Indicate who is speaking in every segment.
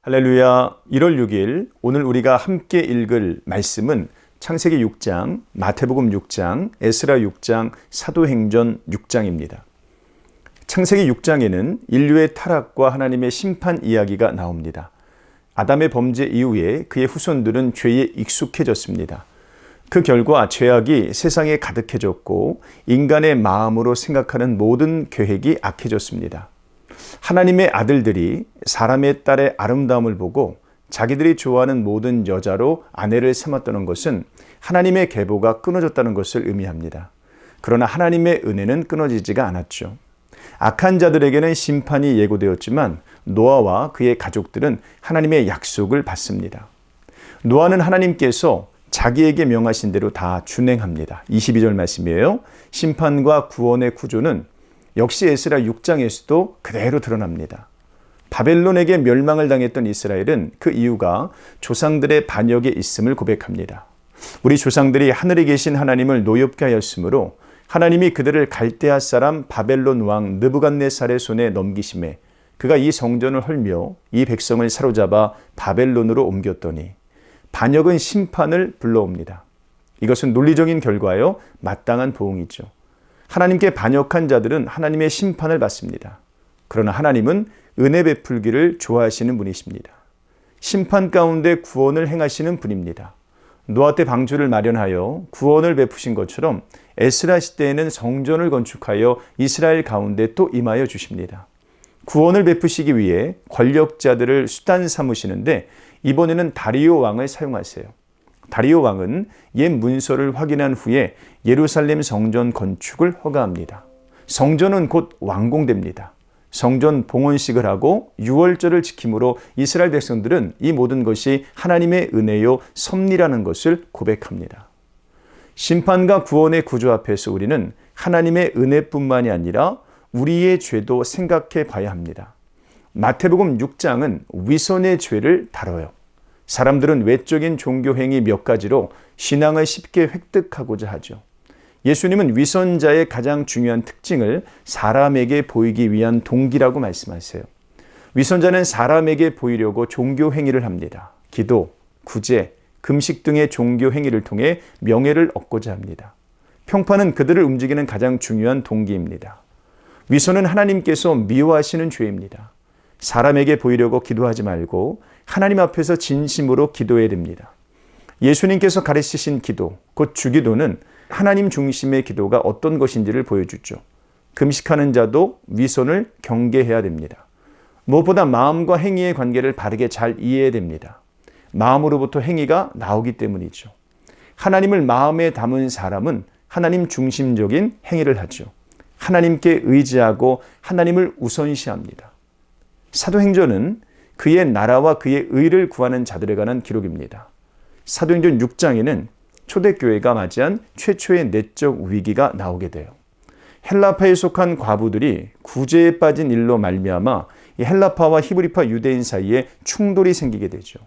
Speaker 1: 할렐루야. 1월 6일 오늘 우리가 함께 읽을 말씀은 창세기 6장, 마태복음 6장, 에스라 6장, 사도행전 6장입니다. 창세기 6장에는 인류의 타락과 하나님의 심판 이야기가 나옵니다. 아담의 범죄 이후에 그의 후손들은 죄에 익숙해졌습니다. 그 결과 죄악이 세상에 가득해졌고 인간의 마음으로 생각하는 모든 계획이 악해졌습니다. 하나님의 아들들이 사람의 딸의 아름다움을 보고 자기들이 좋아하는 모든 여자로 아내를 삼았다는 것은 하나님의 계보가 끊어졌다는 것을 의미합니다. 그러나 하나님의 은혜는 끊어지지가 않았죠. 악한 자들에게는 심판이 예고되었지만 노아와 그의 가족들은 하나님의 약속을 받습니다. 노아는 하나님께서 자기에게 명하신 대로 다 준행합니다. 22절 말씀이에요. 심판과 구원의 구조는 역시 에스라 6장에서도 그대로 드러납니다. 바벨론에게 멸망을 당했던 이스라엘은 그 이유가 조상들의 반역에 있음을 고백합니다. 우리 조상들이 하늘에 계신 하나님을 노엽게 하였으므로 하나님이 그들을 갈대아 사람 바벨론 왕 느부갓네살의 손에 넘기심에 그가 이 성전을 헐며 이 백성을 사로잡아 바벨론으로 옮겼더니 반역은 심판을 불러옵니다. 이것은 논리적인 결과요, 마땅한 보응이죠. 하나님께 반역한 자들은 하나님의 심판을 받습니다. 그러나 하나님은 은혜 베풀기를 좋아하시는 분이십니다. 심판 가운데 구원을 행하시는 분입니다. 노아 때 방주를 마련하여 구원을 베푸신 것처럼 에스라 시대에는 성전을 건축하여 이스라엘 가운데 또 임하여 주십니다. 구원을 베푸시기 위해 권력자들을 수단 삼으시는데 이번에는 다리오 왕을 사용하세요. 다리오 왕은 옛 문서를 확인한 후에 예루살렘 성전 건축을 허가합니다. 성전은 곧 완공됩니다. 성전 봉헌식을 하고 유월절을 지킴으로 이스라엘 백성들은 이 모든 것이 하나님의 은혜요 섭리라는 것을 고백합니다. 심판과 구원의 구조 앞에서 우리는 하나님의 은혜뿐만이 아니라 우리의 죄도 생각해 봐야 합니다. 마태복음 6장은 위선의 죄를 다뤄요. 사람들은 외적인 종교 행위 몇 가지로 신앙을 쉽게 획득하고자 하죠. 예수님은 위선자의 가장 중요한 특징을 사람에게 보이기 위한 동기라고 말씀하세요. 위선자는 사람에게 보이려고 종교 행위를 합니다. 기도, 구제, 금식 등의 종교 행위를 통해 명예를 얻고자 합니다. 평판은 그들을 움직이는 가장 중요한 동기입니다. 위선은 하나님께서 미워하시는 죄입니다. 사람에게 보이려고 기도하지 말고 하나님 앞에서 진심으로 기도해야 됩니다. 예수님께서 가르치신 기도, 곧 주기도는 하나님 중심의 기도가 어떤 것인지를 보여주죠. 금식하는 자도 위선을 경계해야 됩니다. 무엇보다 마음과 행위의 관계를 바르게 잘 이해해야 됩니다. 마음으로부터 행위가 나오기 때문이죠. 하나님을 마음에 담은 사람은 하나님 중심적인 행위를 하죠. 하나님께 의지하고 하나님을 우선시합니다. 사도행전은 그의 나라와 그의 의를 구하는 자들에 관한 기록입니다. 사도행전 6장에는 초대교회가 맞이한 최초의 내적 위기가 나오게 돼요. 헬라파에 속한 과부들이 구제에 빠진 일로 말미암아 헬라파와 히브리파 유대인 사이에 충돌이 생기게 되죠.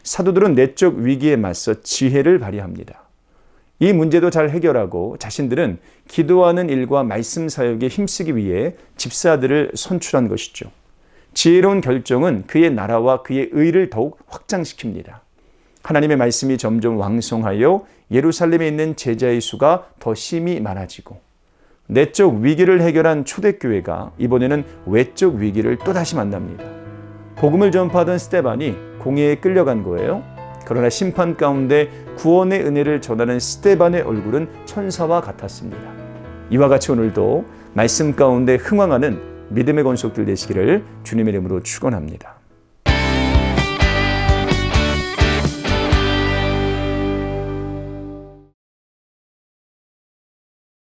Speaker 1: 사도들은 내적 위기에 맞서 지혜를 발휘합니다. 이 문제도 잘 해결하고 자신들은 기도하는 일과 말씀 사역에 힘쓰기 위해 집사들을 선출한 것이죠. 지혜로운 결정은 그의 나라와 그의 의를 더욱 확장시킵니다. 하나님의 말씀이 점점 왕성하여 예루살렘에 있는 제자의 수가 더 심히 많아지고 내적 위기를 해결한 초대교회가 이번에는 외적 위기를 또다시 만납니다. 복음을 전파하던 스데반이 공회에 끌려간 거예요. 그러나 심판 가운데 구원의 은혜를 전하는 스데반의 얼굴은 천사와 같았습니다. 이와 같이 오늘도 말씀 가운데 흥왕하는 믿음의 권속들 되시기를 주님의 이름으로 축원합니다.